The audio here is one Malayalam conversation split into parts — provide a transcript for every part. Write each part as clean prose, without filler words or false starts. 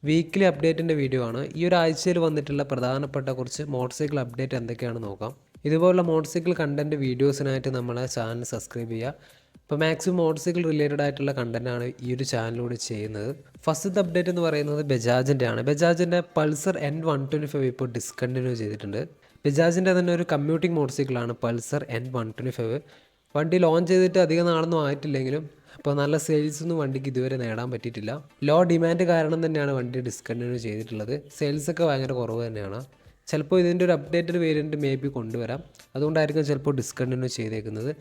വീക്ക്ലി അപ്ഡേറ്റിൻ്റെ വീഡിയോ ആണ്. ഈ ഒരു ആഴ്ചയിൽ വന്നിട്ടുള്ള പ്രധാനപ്പെട്ട കുറച്ച് മോട്ടോർ സൈക്കിൾ അപ്ഡേറ്റ് എന്തൊക്കെയാണെന്ന് നോക്കാം. ഇതുപോലുള്ള മോട്ടോർ സൈക്കിൾ കണ്ടൻറ്റ് വീഡിയോസിനായിട്ട് നമ്മളെ ചാനൽ സബ്സ്ക്രൈബ് ചെയ്യുക. ഇപ്പോൾ മാക്സിമം മോട്ടോർ സൈക്കിൾ റിലേറ്റഡ് ആയിട്ടുള്ള കണ്ടൻറ്റാണ് ഈ ഒരു ചാനലിലൂടെ ചെയ്യുന്നത്. ഫസ്റ്റത്തെ അപ്ഡേറ്റ് എന്ന് പറയുന്നത് ബജാജിൻ്റെ ആണ്. ബജാജിൻ്റെ പൾസർ N125 ഇപ്പോൾ ഡിസ്കണ്ടിന്യൂ ചെയ്തിട്ടുണ്ട്. ബജാജിൻ്റെ തന്നെ ഒരു കമ്മ്യൂട്ടിംഗ് മോട്ടോർ സൈക്കിളാണ് പൾസർ N125. വണ്ടി ലോഞ്ച് ചെയ്തിട്ട് അധികം നാളൊന്നും ആയിട്ടില്ലെങ്കിലും അപ്പോൾ നല്ല സെയിൽസൊന്നും വണ്ടിക്ക് ഇതുവരെ നേടാൻ പറ്റിയിട്ടില്ല. ലോ ഡിമാൻഡ് കാരണം തന്നെയാണ് വണ്ടി ഡിസ്കണ്ടിന്യൂ ചെയ്തിട്ടുള്ളത്. സെയിൽസൊക്കെ ഭയങ്കര കുറവ് തന്നെയാണ്. ചിലപ്പോൾ ഇതിൻ്റെ ഒരു അപ്ഡേറ്റഡ് വേരിയൻറ്റ് മേ ബി കൊണ്ടുവരാം. അതുകൊണ്ടായിരിക്കും ചിലപ്പോൾ ഡിസ്കണ്ടിന്യൂ ചെയ്തേക്കുന്നത്.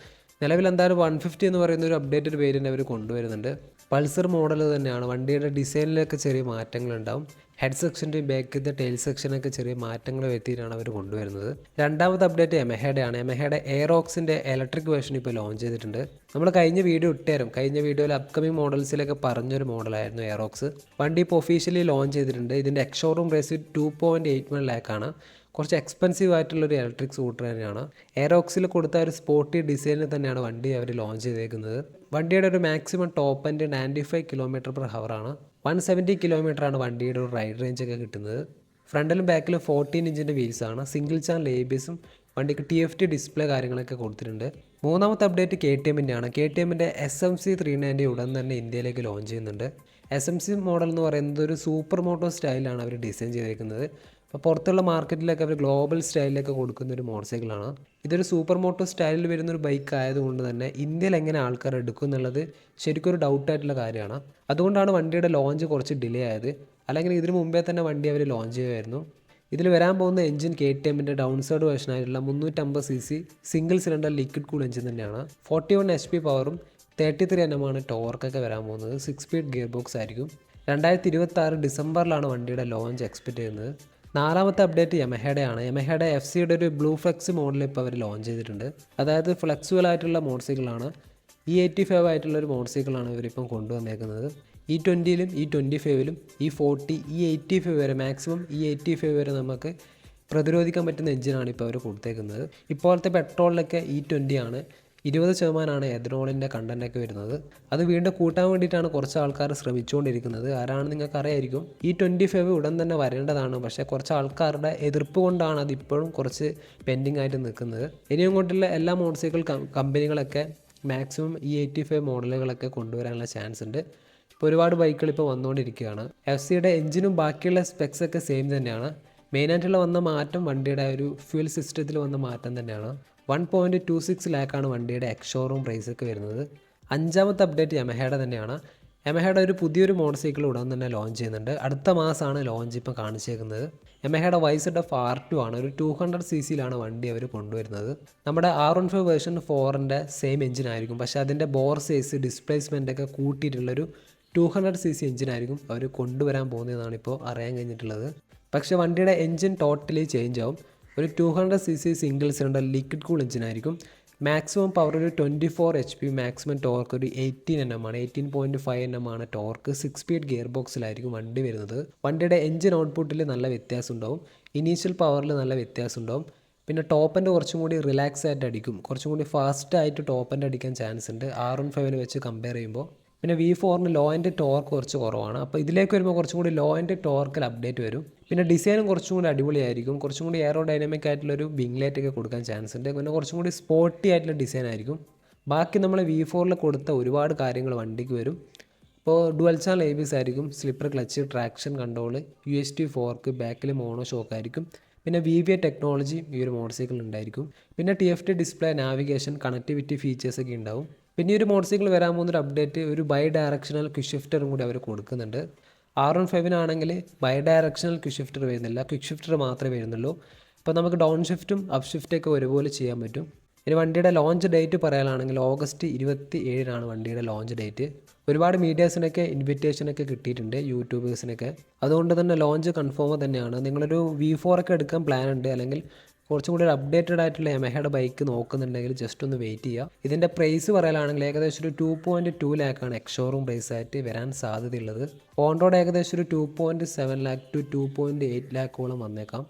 നിലവിൽ എന്തായാലും 150 എന്ന് പറയുന്ന ഒരു അപ്ഡേറ്റഡ് വേരിയൻറ്റ് അവർ കൊണ്ടുവരുന്നുണ്ട്. പൾസർ മോഡൽ തന്നെയാണ്. വണ്ടിയുടെ ഡിസൈനിലൊക്കെ ചെറിയ മാറ്റങ്ങളുണ്ടാവും. ഹെഡ് സെക്ഷൻ്റെയും ബാക്കിൻ്റെ ടെയിൽ സെക്ഷനൊക്കെ ചെറിയ മാറ്റങ്ങൾ വരുത്തിയിട്ടാണ് അവർ കൊണ്ടുവരുന്നത്. രണ്ടാമത്തെ അപ്ഡേറ്റ് യമഹയുടെ ആണ്. യമഹയുടെ എയറോക്സിൻ്റെ ഇലക്ട്രിക് വേർഷൻ ഇപ്പോൾ ലോഞ്ച് ചെയ്തിട്ടുണ്ട്. നമ്മൾ കഴിഞ്ഞ വീഡിയോ ഇട്ടുതരും. കഴിഞ്ഞ വീഡിയോയിൽ അപ്കമിങ് മോഡൽസിലൊക്കെ പറഞ്ഞൊരു മോഡലായിരുന്നു എയറോക്സ്. വണ്ടി ഇപ്പോൾ ഒഫീഷ്യലി ലോഞ്ച് ചെയ്തിട്ടുണ്ട്. ഇതിൻ്റെ എക്സ്ഷോറൂം പ്രൈസ് 2.81 ലാക്കാണ്. കുറച്ച് എക്സ്പെൻസീവ് ആയിട്ടുള്ളൊരു ഇലക്ട്രിക് സ്കൂട്ടർ തന്നെയാണ്. എയറോക്സിൽ കൊടുത്ത ഒരു സ്പോർട്ടി ഡിസൈനിൽ തന്നെയാണ് വണ്ടി അവർ ലോഞ്ച് ചെയ്തേക്കുന്നത്. വണ്ടിയുടെ ഒരു മാക്സിമം ടോപ്പ് എൻഡ് 95 km/h ആണ്. 170 km ആണ് വണ്ടിയുടെ ഒരു റൈഡ് റേഞ്ചൊക്കെ കിട്ടുന്നത്. ഫ്രണ്ടിലും ബാക്കിലും 14 ഇഞ്ചിൻ്റെ വീൽസാണ്. സിംഗിൾ ചാനൽ ABS വണ്ടിക്ക് TFT ഡിസ്പ്ലേ കാര്യങ്ങളൊക്കെ കൊടുത്തിട്ടുണ്ട്. മൂന്നാമത്തെ അപ്ഡേറ്റ് KTMൻ്റെ ആണ്. KTMൻ്റെ SMC 390 ഉടൻ തന്നെ ഇന്ത്യയിലേക്ക് ലോഞ്ച് ചെയ്യുന്നുണ്ട്. SMC മോഡൽ എന്ന് പറയുന്നത് ഒരു സൂപ്പർ മോട്ടോ സ്റ്റൈലാണ് അവർ ഡിസൈൻ ചെയ്തേക്കുന്നത്. അപ്പോൾ പുറത്തുള്ള മാർക്കറ്റിലൊക്കെ അവർ ഗ്ലോബൽ സ്റ്റൈലിലൊക്കെ കൊടുക്കുന്ന ഒരു മോട്ടോർ സൈക്കിളാണ്. ഇതൊരു സൂപ്പർ മോട്ടോ സ്റ്റൈലിൽ വരുന്നൊരു ബൈക്ക് ആയതുകൊണ്ട് തന്നെ ഇന്ത്യയിൽ എങ്ങനെ ആൾക്കാർ എടുക്കും എന്നുള്ളത് ശരിക്കും ഒരു ഡൗട്ടായിട്ടുള്ള കാര്യമാണ്. അതുകൊണ്ടാണ് വണ്ടിയുടെ ലോഞ്ച് കുറച്ച് ഡിലേ ആയത്. അല്ലെങ്കിൽ ഇതിനു മുമ്പേ തന്നെ വണ്ടി അവർ ലോഞ്ച് ചെയ്യുമായിരുന്നു. ഇതിൽ വരാൻ പോകുന്ന എഞ്ചിൻ KTMൻ്റെ ഡൗൺ സൈഡ് വേർഷനായിട്ടുള്ള 350cc single cylinder liquid cool engine തന്നെയാണ്. 41 HP പവറും 33 Nm ആണ് ടോർക്കൊക്കെ വരാൻ പോകുന്നത്. 6 സ്പീഡ് ഗിയർ ബോക്സ് ആയിരിക്കും. 2026 ഡിസംബറിലാണ് വണ്ടിയുടെ ലോഞ്ച് എക്സ്പെക്റ്റ് ചെയ്യുന്നത്. നാലാമത്തെ അപ്ഡേറ്റ് യമഹയുടെ ആണ്. യമഹയുടെ FCയുടെ ഒരു ബ്ലൂ ഫ്ലെക്സ് മോഡൽ ഇപ്പോൾ അവർ ലോഞ്ച് ചെയ്തിട്ടുണ്ട്. അതായത് ഫ്ലെക്സിബിൾ ആയിട്ടുള്ള മോട്ടോർ സൈക്കിളാണ്. E85 ആയിട്ടുള്ള ഒരു മോട്ടോർ സൈക്കിളാണ് ഇവരിപ്പം കൊണ്ടുവന്നേക്കുന്നത്. E20ലും E25ലും E40 E85 വരെ മാക്സിമം E85 വരെ നമുക്ക് പ്രതിരോധിക്കാൻ പറ്റുന്ന എഞ്ചിനാണ് ഇപ്പോൾ അവർ കൊടുത്തേക്കുന്നത്. ഇപ്പോഴത്തെ പെട്രോളിലൊക്കെ E20 ആണ്. 20% എഥനോളിൻ്റെ കണ്ടൻറ്റൊക്കെ വരുന്നത്. അത് വീണ്ടും കൂട്ടാൻ വേണ്ടിയിട്ടാണ് കുറച്ച് ആൾക്കാർ ശ്രമിച്ചുകൊണ്ടിരിക്കുന്നത്. ആരാണെന്ന് നിങ്ങൾക്ക് അറിയായിരിക്കും. E25 ഉടൻ തന്നെ വരേണ്ടതാണ്. പക്ഷേ കുറച്ച് ആൾക്കാരുടെ എതിർപ്പ് കൊണ്ടാണ് അതിപ്പോഴും കുറച്ച് പെൻഡിങ് ആയിട്ട് നിൽക്കുന്നത്. ഇനിയും കൊണ്ടുള്ള എല്ലാ മോട്ടോർ സൈക്കിൾ കമ്പനികളൊക്കെ മാക്സിമം E85 മോഡലുകളൊക്കെ കൊണ്ടുവരാനുള്ള ചാൻസ് ഉണ്ട്. ഇപ്പോൾ ഒരുപാട് ബൈക്കുകൾ ഇപ്പോൾ വന്നുകൊണ്ടിരിക്കുകയാണ്. FCയുടെ എഞ്ചിനും ബാക്കിയുള്ള സ്പെക്സൊക്കെ സെയിം തന്നെയാണ്. മെയിനായിട്ടുള്ള വന്ന മാറ്റം വണ്ടിയുടെ ഒരു ഫ്യൂൽ സിസ്റ്റത്തിൽ വന്ന മാറ്റം തന്നെയാണ്. 1.26 ലാക്കാണ് വണ്ടിയുടെ എക്സ്ഷോറൂം പ്രൈസൊക്കെ വരുന്നത്. അഞ്ചാമത്തെ അപ്ഡേറ്റ് യമഹയുടെ തന്നെയാണ്. യമഹയുടെ ഒരു പുതിയൊരു മോട്ടോർ സൈക്കിൾ ഉടൻ തന്നെ ലോഞ്ച് ചെയ്യുന്നുണ്ട്. അടുത്ത മാസമാണ് ലോഞ്ച് ഇപ്പോൾ കാണിച്ചേക്കുന്നത്. യമഹയുടെ YZF R2 ആണ്. ഒരു 200cc വണ്ടി അവർ കൊണ്ടുവരുന്നത്. നമ്മുടെ R15 വേർഷൻ 4ൻ്റെ സെയിം എഞ്ചിനായിരിക്കും. പക്ഷേ അതിൻ്റെ ബോർ സൈസ് ഡിസ്പ്ലേസ്മെൻ്റ് ഒക്കെ കൂട്ടിയിട്ടുള്ളൊരു 200cc എഞ്ചിനായിരിക്കും അവർ കൊണ്ടുവരാൻ പോകുന്നതെന്നാണ് ഇപ്പോൾ അറിയാൻ കഴിഞ്ഞിട്ടുള്ളത്. പക്ഷേ വണ്ടിയുടെ എഞ്ചിൻ ടോട്ടലി ചേഞ്ച് ആവും. ഒരു 200cc single cylinder liquid cool എഞ്ചിനായിരിക്കും. മാക്സിമം പവർ ഒരു 24 HP, മാക്സിമം ടോർക്ക് ഒരു 18 Nm ആണ്. 18.5 Nm ആണ് ടോർക്ക്. 6 സ്പീഡ് ഗിയർ ബോക്സിലായിരിക്കും വണ്ടി വരുന്നത്. വണ്ടിയുടെ എഞ്ചിൻ ഔട്ട്പുട്ടിൽ നല്ല വ്യത്യാസം ഉണ്ടാവും. ഇനീഷ്യൽ പവറിൽ നല്ല വ്യത്യാസം ഉണ്ടാവും. പിന്നെ ടോപ്പ് എൻഡ് കുറച്ചും കൂടി റിലാക്സ് ആയിട്ട് അടിക്കും. കുറച്ചും കൂടി ഫാസ്റ്റായിട്ട് ടോപ്പ് എൻഡ് അടിക്കാൻ ചാൻസ് ഉണ്ട് R15 വെച്ച് കമ്പയർ ചെയ്യുമ്പോൾ. പിന്നെ V4 ലോ എൻഡ് ടോർക്ക് കുറച്ച് കുറവാണ്. അപ്പോൾ ഇതിലേക്ക് വരുമ്പോൾ കുറച്ചും കൂടി ലോ എൻഡ് ടോർക്കിൽ അപ്ഡേറ്റ് വരും. പിന്നെ ഡിസൈനും കുറച്ചും കൂടി അടിപൊളിയായിരിക്കും. കുറച്ചും കൂടി എയറോ ഡൈനാമിക് ആയിട്ടുള്ളൊരു വിംഗ്ലൈറ്റ് ഒക്കെ കൊടുക്കാൻ ചാൻസ് ഉണ്ട്. പിന്നെ കുറച്ചും കൂടി സ്പോർട്ടി ആയിട്ടുള്ള ഡിസൈൻ ആയിരിക്കും. ബാക്കി നമ്മൾ V4 കൊടുത്ത ഒരുപാട് കാര്യങ്ങൾ വണ്ടിക്ക് വരും. ഇപ്പോൾ ഡുവൽ ചാനൽ ABS ആയിരിക്കും. Slipper clutch, traction control, UST fork, ബാക്കിൽ മോണോ ഷോക്ക് ആയിരിക്കും. പിന്നെ VVA ടെക്നോളജി ഈ ഒരു മോട്ടോർ സൈക്കിൾ ഉണ്ടായിരിക്കും. പിന്നെ TFT ഡിസ്പ്ലേ, നാവിഗേഷൻ, കണക്ടിവിറ്റി ഫീച്ചേഴ്സൊക്കെ ഉണ്ടാവും. പിന്നെ ഈ ഒരു മോട്ടോർ സൈക്കിൾ വരാൻ പോകുന്നൊരു അപ്ഡേറ്റ് ഒരു ബൈ ഡയറക്ഷണൽ ക്വിക്ക് ഷിഫ്റ്ററും കൂടി അവർ കൊടുക്കുന്നുണ്ട്. R15 bi directional quick shifter വരുന്നില്ല. ക്വിക്ക് ഷിഫ്റ്റർ മാത്രമേ വരുന്നുള്ളൂ. അപ്പോൾ നമുക്ക് ഡൗൺ ഷിഫ്റ്റും അപ്പ് ഷിഫ്റ്റൊക്കെ ഒരുപോലെ ചെയ്യാൻ പറ്റും. ഇനി വണ്ടിയുടെ ലോഞ്ച് ഡേറ്റ് പറയാനാണെങ്കിൽ August 27 വണ്ടിയുടെ ലോഞ്ച് ഡേറ്റ്. ഒരുപാട് മീഡിയാസിനൊക്കെ ഇൻവിറ്റേഷനൊക്കെ കിട്ടിയിട്ടുണ്ട്, യൂട്യൂബേഴ്സിനൊക്കെ. അതുകൊണ്ട് തന്നെ ലോഞ്ച് കൺഫേം തന്നെയാണ്. നിങ്ങളൊരു V4 ഒക്കെ എടുക്കാൻ പ്ലാൻ ഉണ്ട്, അല്ലെങ്കിൽ കുറച്ചും കൂടി ഒരു അപ്ഡേറ്റഡ് ആയിട്ടുള്ള യമഹയുടെ ബൈക്ക് നോക്കുന്നുണ്ടെങ്കിൽ ജസ്റ്റ് ഒന്ന് വെയിറ്റ് ചെയ്യുക. ഇതിൻ്റെ പ്രൈസ് പറയാനാണെങ്കിൽ ഏകദേശം ഒരു 2.2 ലാക്കാണ് എക്സ്ഷോറൂം പ്രൈസ് ആയിട്ട് വരാൻ സാധ്യതയുള്ളത്. ഓൺ റോഡ് ഏകദേശം ഒരു 2.7 ലാക്ക് ടു 2.8 ലാക്കോളം വന്നേക്കാം.